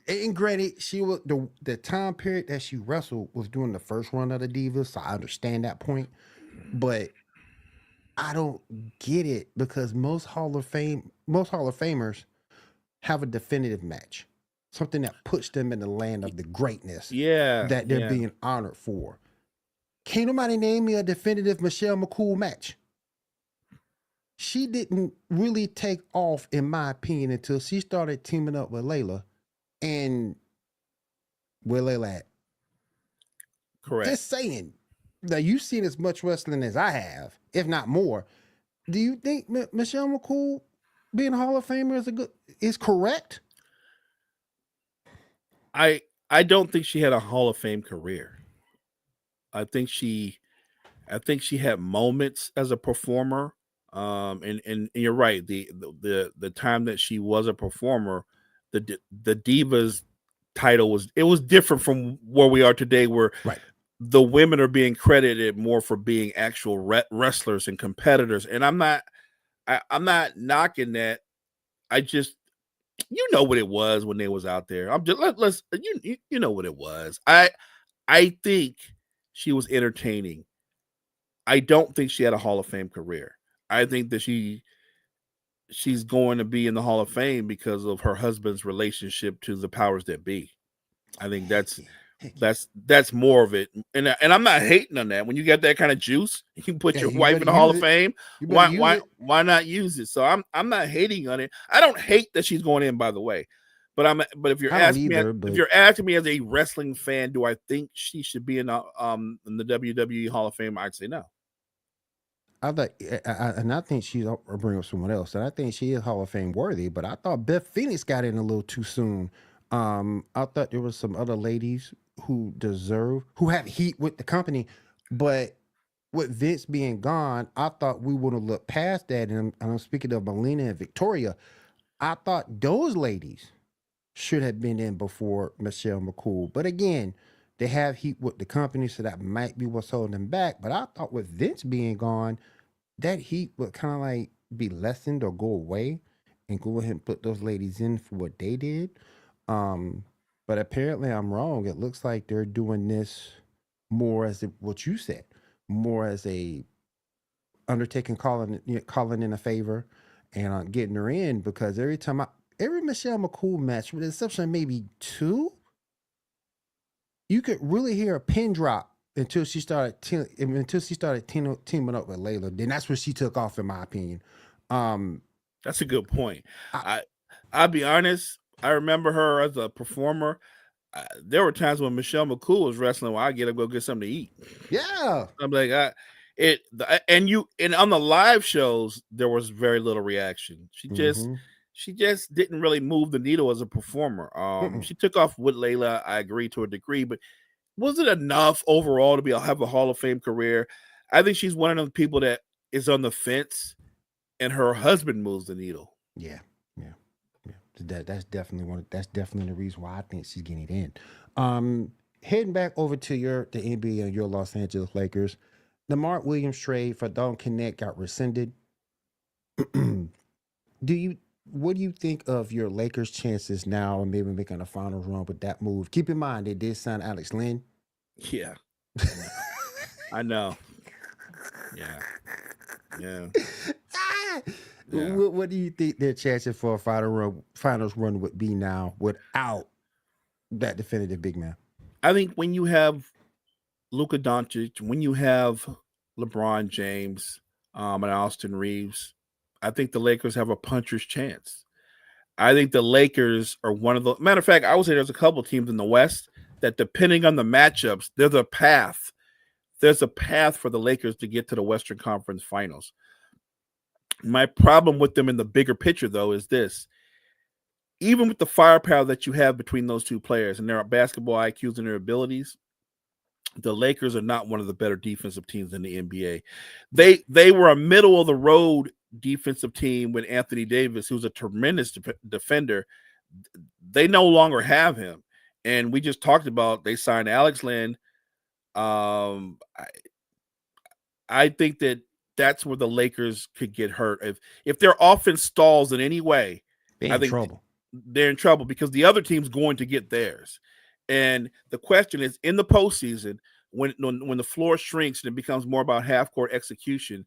And granted, she was the time period that she wrestled was during the first run of the Divas, so I understand that point. But I don't get it because most Hall of Famers have a definitive match, something that puts them in the land of the greatness. That they're being honored for. Can't nobody name me a definitive Michelle McCool match. She didn't really take off, in my opinion, until she started teaming up with Layla. And where Layla at? Correct. Just saying. Now, you've seen as much wrestling as I have, if not more. Do you think Michelle McCool being a Hall of Famer is correct? I don't think she had a Hall of Fame career. I think she had moments as a performer. And you're right. The time that she was a performer, the Divas title was different from where we are today, where the women are being credited more for being actual wrestlers and competitors. And I'm not knocking that. I just, you know what it was when they was out there. I'm just you know what it was. I think she was entertaining. I don't think she had a Hall of Fame career. I think that she's going to be in the Hall of Fame because of her husband's relationship to the powers that be. I think Heck yeah. Heck yeah. that's more of it. And I'm not hating on that. When you get that kind of juice, you can put Yeah, your you wife better in the Hall use of it. Fame. You better use Why it. why not use it? So I'm not hating on it. I don't hate that she's going in, by the way. But if you're I don't asking me either, if but you're asking me as a wrestling fan, do I think she should be in the WWE Hall of Fame? I'd say no. and I think she's. I'll bring up someone else, and I think she is Hall of Fame worthy. But I thought Beth Phoenix got in a little too soon. I thought there was some other ladies who have heat with the company, but with Vince being gone, I thought we would have looked past that. And I'm speaking of Melina and Victoria. I thought those ladies should have been in before Michelle McCool. But again, they have heat with the company, so that might be what's holding them back. But I thought with Vince being gone, that heat would kind of like be lessened or go away and go ahead and put those ladies in for what they did. Um, but apparently I'm wrong. It looks like they're doing this more as what you said, more as a undertaking calling in a favor and getting her in because every Michelle McCool match, with the exception of maybe two, you could really hear a pin drop until she started teaming up with Layla. Then that's when she took off, in my opinion. That's a good point. I, I'll be honest. I remember her as a performer. There were times when Michelle McCool was wrestling where I get to go get something to eat. Yeah, I'm like, and on the live shows there was very little reaction. She just didn't really move the needle as a performer. She took off with Layla. I agree to a degree, but was it enough overall to have a Hall of Fame career? I think she's one of those people that is on the fence, and her husband moves the needle. Yeah. That's definitely That's definitely the reason why I think she's getting it in. Heading back over to the NBA and your Los Angeles Lakers, the Mark Williams trade for Don Connect got rescinded. What do you think of your Lakers' chances now and maybe making a final run with that move? Keep in mind they did sign Alex Len. Yeah, I know. Yeah. What do you think their chances for a finals run would be now without that definitive big man? I think when you have Luka Doncic, when you have LeBron James, and Austin Reeves, I think the Lakers have a puncher's chance. I think the Lakers are one of the matter of fact, I would say there's a couple of teams in the West that, depending on the matchups, there's a path. There's a path for the Lakers to get to the Western Conference Finals. My problem with them in the bigger picture, though, is this. Even with the firepower that you have between those two players and their basketball IQs and their abilities, the Lakers are not one of the better defensive teams in the NBA. They were a middle of the road defensive team with Anthony Davis, who's a tremendous defender. They no longer have him. And we just talked about they signed Alex Len. I think that's where the Lakers could get hurt. If their offense stalls in any way, I think trouble. They're in trouble because the other team's going to get theirs. And the question is, in the postseason, when the floor shrinks and it becomes more about half court execution,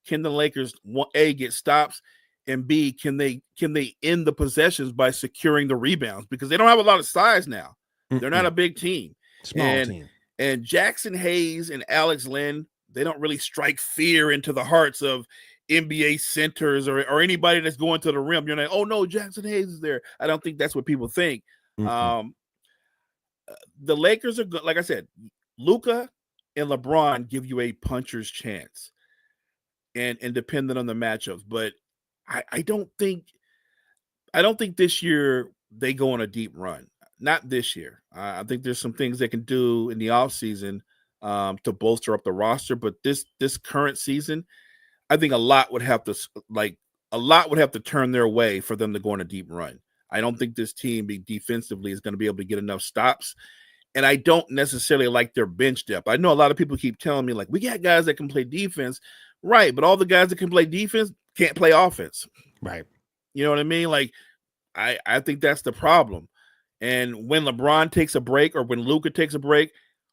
can the Lakers A, get stops, and B, can they end the possessions by securing the rebounds, because they don't have a lot of size now. They're not a big team. Small team. And Jackson Hayes and Alex Len, they don't really strike fear into the hearts of NBA centers or anybody that's going to the rim. You're like, oh no, Jackson Hayes is there. I don't think that's what people think. The Lakers are good. Like I said, Luka and LeBron give you a puncher's chance, and dependent on the matchups. But I don't think this year they go on a deep run. Not this year. I think there's some things they can do in the offseason to bolster up the roster. But this current season, I think a lot would have to turn their way for them to go on a deep run. I don't think this team defensively is going to be able to get enough stops. And I don't necessarily like their bench depth. I know a lot of people keep telling me, like, we got guys that can play defense. Right, but all the guys that can play defense can't play offense. Right. You know what I mean? Like, I think that's the problem. And when LeBron takes a break or when Luka takes a break,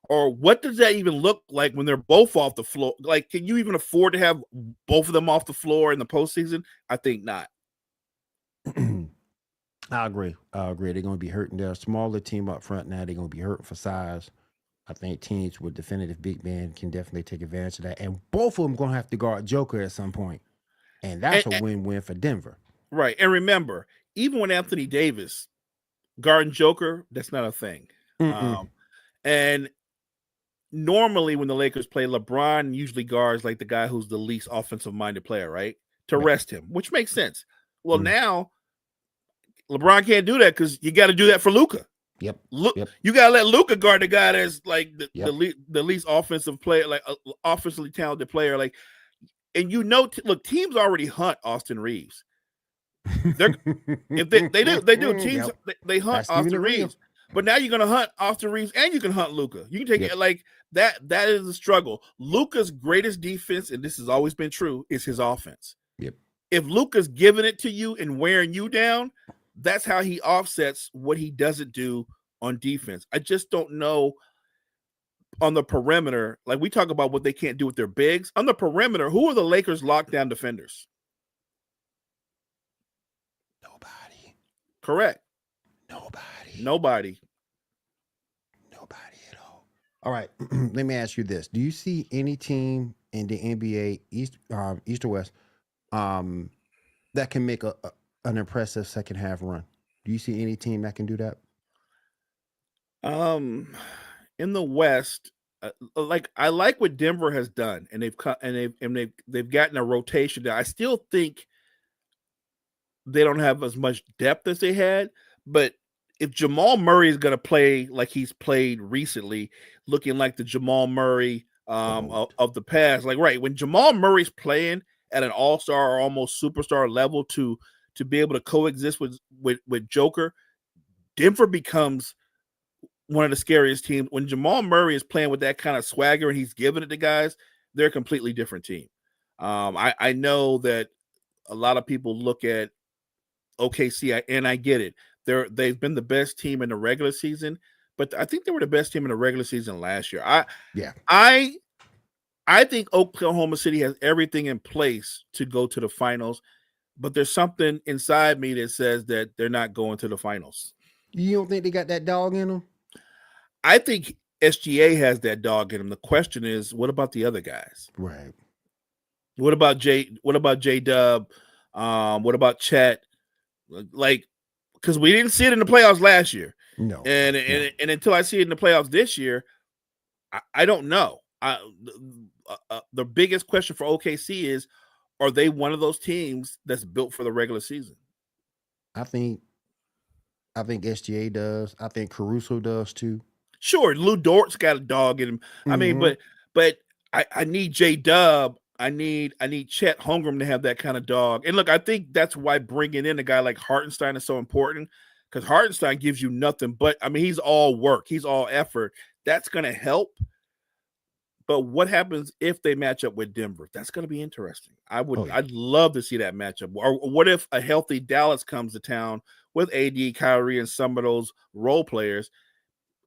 Or what does that even look like when they're both off the floor? Like, can you even afford to have both of them off the floor in the postseason? I think not. I agree. They're going to be hurting. They're a smaller team up front now. They're going to be hurting for size. I think teams with definitive big men can definitely take advantage of that. And both of them going to have to guard Joker at some point. And that's a win-win for Denver. Right. And remember, even when Anthony Davis guarding Joker, that's not a thing. And normally when the Lakers play, LeBron usually guards like the guy who's the least offensive-minded player, right? To rest him, which makes sense. Well, now LeBron can't do that because you got to do that for Luka. Yep. You got to let Luka guard the guy that's like the least offensive player, like offensively talented player. Like, and look, teams already hunt Austin Reeves. If they do teams they hunt Austin Reeves, but now you're gonna hunt Austin Reeves and you can hunt Luka. You can take it like that. That is a struggle. Luka's greatest defense, and this has always been true, is his offense. Yep. If Luka's giving it to you and wearing you down, that's how he offsets what he doesn't do on defense. I just don't know on the perimeter. Like we talk about what they can't do with their bigs on the perimeter. Who are the Lakers' lockdown defenders? Nobody. Correct. Nobody at all. All right. Let me ask you this. Do you see any team in the NBA, East or West, that can make an impressive second half run? Do you see any team that can do that? In the West, I like what Denver has done, and they've gotten a rotation there. I still think they don't have as much depth as they had, but if Jamal Murray is going to play like he's played recently, looking like the Jamal Murray of the past, like when Jamal Murray's playing at an all-star or almost superstar level to be able to coexist with Joker, Denver becomes one of the scariest teams. When Jamal Murray is playing with that kind of swagger and he's giving it to guys, they're a completely different team. I know that a lot of people look at OKC, and I get it. They've been the best team in the regular season, but I think they were the best team in the regular season last year. I think Oklahoma City has everything in place to go to the finals, but there's something inside me that says that they're not going to the finals. You don't think they got that dog in them? I think SGA has that dog in them. The question is, what about the other guys? Right. What about J-Dub? What about Chet? Like, because we didn't see it in the playoffs last year. No. And until I see it in the playoffs this year, I don't know. The biggest question for OKC is, are they one of those teams that's built for the regular season? I think SGA does. I think Caruso does too. Sure, Lou Dort's got a dog in him. I mean, but I need J-Dub. I need Chet Holmgren to have that kind of dog. And look, I think that's why bringing in a guy like Hartenstein is so important, because Hartenstein gives you nothing but, I mean, he's all work. He's all effort. That's going to help. But what happens if they match up with Denver? That's going to be interesting. I'd love to see that matchup. Or what if a healthy Dallas comes to town with AD, Kyrie, and some of those role players?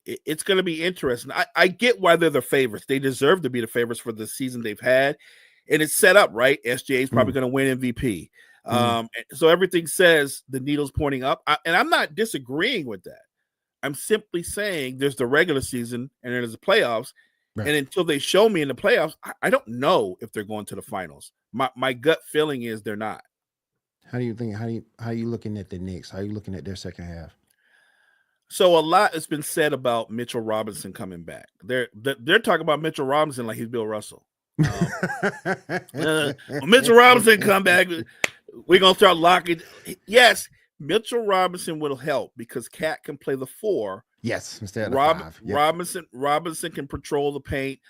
It's going to be interesting. I get why they're the favorites. They deserve to be the favorites for the season they've had. And it's set up, right? SGA is probably going to win MVP. So everything says the needle's pointing up. And I'm not disagreeing with that. I'm simply saying there's the regular season and there's the playoffs. Right. And until they show me in the playoffs, I don't know if they're going to the finals. My gut feeling is they're not. How do you think? How are you looking at the Knicks? How are you looking at their second half? So a lot has been said about Mitchell Robinson coming back. They're talking about Mitchell Robinson like he's Bill Russell. Mitchell Robinson come back, we're gonna start locking. Yes, Mitchell Robinson will help because Cat can play the 4. Yes, instead of 5. Yep. Robinson can patrol the paint,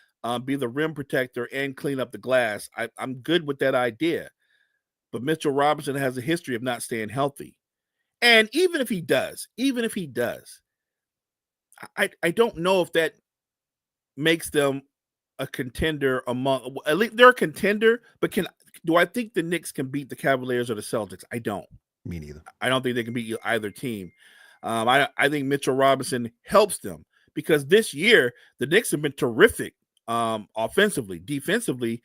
be the rim protector, and clean up the glass. I'm good with that idea, but Mitchell Robinson has a history of not staying healthy, and even if he does, I don't know if that makes them a contender among, at least they're a contender, but do I think the Knicks can beat the Cavaliers or the Celtics? I don't. Me neither. I don't think they can beat either team. I think Mitchell Robinson helps them because this year the Knicks have been terrific offensively. Defensively,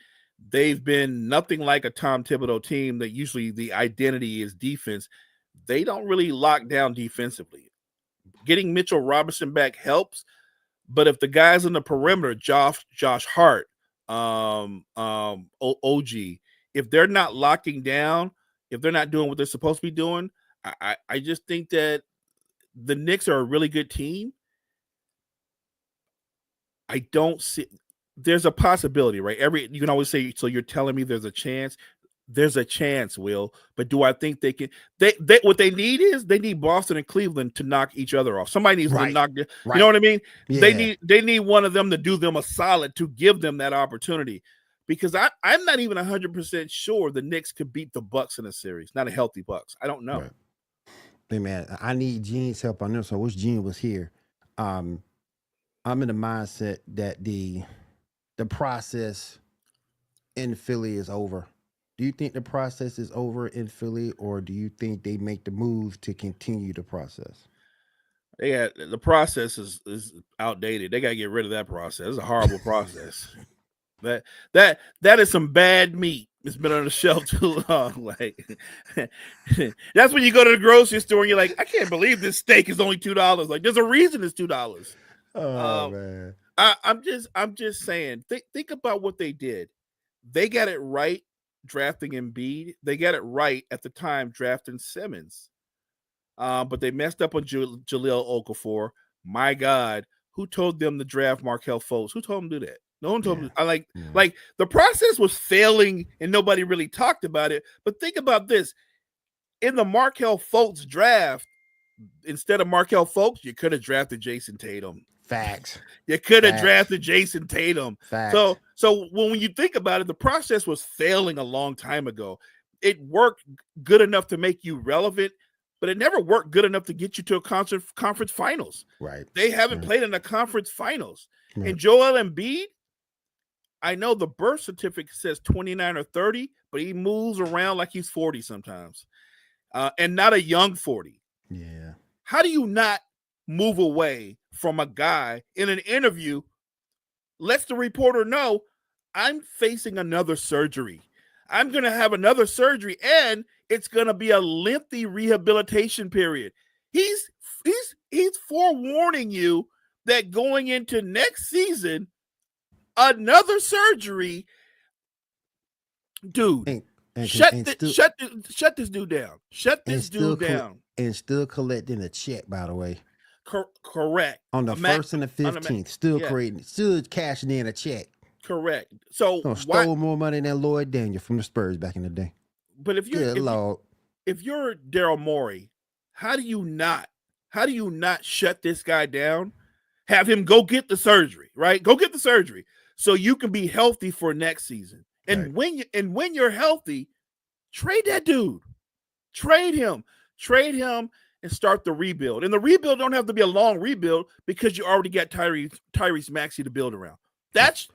they've been nothing like a Tom Thibodeau team that usually the identity is defense. They don't really lock down defensively. Getting Mitchell Robinson back helps, but if the guys on the perimeter, Josh Hart, OG, if they're not locking down, if they're not doing what they're supposed to be doing, I just think that the Knicks are a really good team. I don't see there's a possibility, right? You can always say, so you're telling me there's a chance. There's a chance, Will, but do I think they can? They what they need is they need Boston and Cleveland to knock each other off. Somebody needs to knock. You know what I mean? Yeah. They need one of them to do them a solid to give them that opportunity, because I'm not even 100% sure the Knicks could beat the Bucks in a series. Not a healthy Bucks. I don't know. Right. Hey man, I need Gene's help on this. So I wish Gene was here. I'm in the mindset that the process in Philly is over. Do you think the process is over in Philly, or do you think they make the move to continue the process? Yeah, the process is outdated. They got to get rid of that process. It's a horrible process. That is some bad meat. It's been on the shelf too long. Like that's when you go to the grocery store and you're like, I can't believe this steak is only $2. Like, there's a reason it's $2. Oh man. I'm just saying. Think about what they did. They got it right drafting Embiid. They got it right at the time drafting Simmons. But they messed up on Jahlil Okafor. My God, who told them to draft Markelle Fultz? Who told them to do that? No one told me. Like the process was failing and nobody really talked about it. But think about this. In the Markelle Fultz draft, instead of Markelle Fultz, you could have drafted Jason Tatum. Facts. You could have drafted Jason Tatum. Facts. So when you think about it, the process was failing a long time ago. It worked good enough to make you relevant, but it never worked good enough to get you to a conference finals. Right. They haven't played in the conference finals. Right. And Joel Embiid, I know the birth certificate says 29 or 30, but he moves around like he's 40 sometimes, and not a young 40. Yeah. How do you not move away from a guy in an interview, lets the reporter know, I'm facing another surgery. I'm going to have another surgery, and it's going to be a lengthy rehabilitation period. He's forewarning you that going into next season, another surgery, dude. Shut this dude down. Shut this dude down. And still collecting a check, by the way. Correct. On the 1st and the 15th, still cashing in a check. Correct. So stole more money than Lloyd Daniel from the Spurs back in the day. But if you're Daryl Morey, how do you not shut this guy down? Have him go get the surgery, right? Go get the surgery so you can be healthy for next season. And when you're healthy, trade that dude. Trade him and start the rebuild. And the rebuild don't have to be a long rebuild because you already got Tyrese Maxey to build around. That's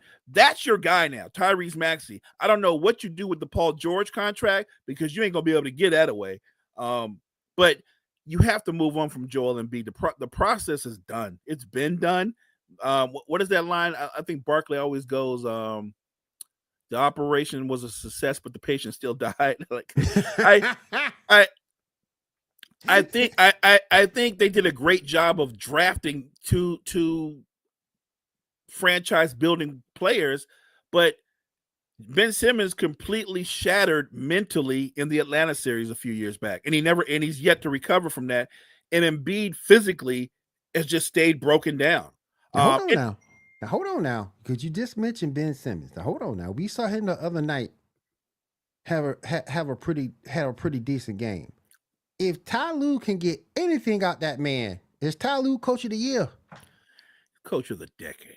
your guy now, Tyrese Maxey. I don't know what you do with the Paul George contract because you ain't gonna be able to get that away. But you have to move on from Joel Embiid. The process is done. It's been done. What is that line? I think Barkley always goes, the operation was a success, but the patient still died. Like I think they did a great job of drafting two franchise building players, but Ben Simmons completely shattered mentally in the Atlanta series a few years back, and he's yet to recover from that. And Embiid physically has just stayed broken down. Now, hold on now, because you just mentioned Ben Simmons. Now, hold on now. We saw him the other night have a pretty decent game. If Ty Lue can get anything out that man, is Ty Lue coach of the year? Coach of the decade.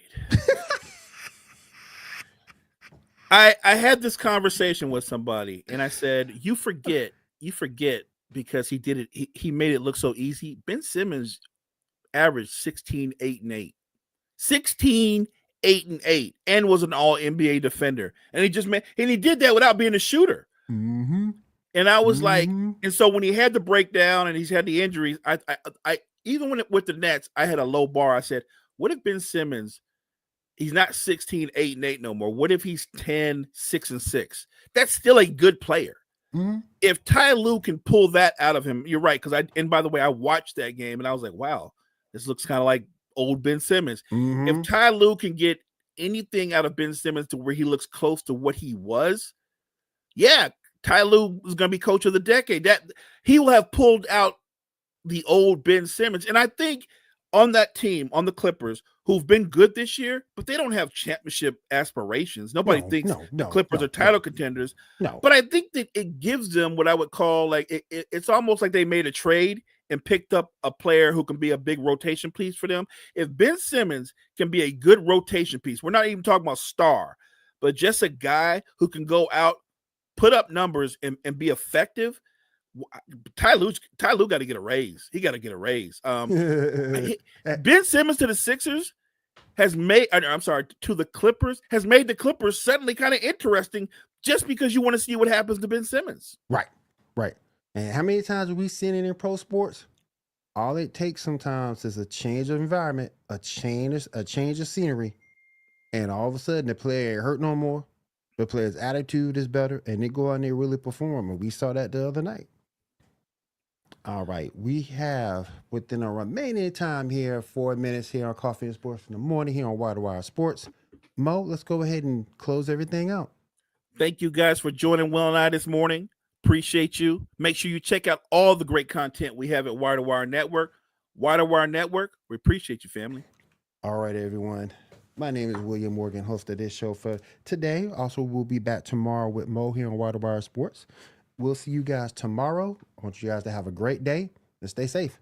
I had this conversation with somebody, and I said, you forget because he did it. He made it look so easy. Ben Simmons averaged 16, 8, and 8. 16, 8, and 8, and was an all-NBA defender. And he did that without being a shooter. Mm-hmm. And I was like, and so when he had the breakdown and he's had the injuries, I even with the Nets, I had a low bar. I said, What if Ben Simmons, he's not 16, 8, and 8 no more? What if he's 10, 6, and 6? That's still a good player. Mhm. If Ty Lue can pull that out of him, you're right. And by the way, I watched that game and I was like, wow, this looks kind of like old Ben Simmons. Mhm. If Ty Lue can get anything out of Ben Simmons to where he looks close to what he was, yeah, Ty Lue is going to be coach of the decade. That he will have pulled out the old Ben Simmons. And I think on that team, on the Clippers, who've been good this year, but they don't have championship aspirations. Nobody thinks the Clippers are title contenders. No. But I think that it gives them what I would call like it's almost like they made a trade and picked up a player who can be a big rotation piece for them. If Ben Simmons can be a good rotation piece, we're not even talking about star, but just a guy who can go out, put up numbers, and be effective. Ty Lue got to get a raise. He got to get a raise. Ben Simmons to the Sixers has made, I'm sorry, to the Clippers has made the Clippers suddenly kind of interesting just because you want to see what happens to Ben Simmons. Right. And how many times have we seen it in pro sports? All it takes sometimes is a change of environment, a change of scenery, and all of a sudden the player ain't hurt no more. The player's attitude is better, and they go out and they really perform. And we saw that the other night. All right, we have within our remaining time here 4 minutes here on Coffee and Sports in the morning here on Wire to Wire Sports. Mo, let's go ahead and close everything out. Thank you guys for joining Will and I this morning. Appreciate you. Make sure you check out all the great content we have at Wire to Wire Network. Wire to Wire Network, we appreciate you, family. All right, everyone. My name is William Morgan, host of this show for today. Also, we'll be back tomorrow with Mo here on Wire to Wire Sports. We'll see you guys tomorrow. I want you guys to have a great day and stay safe.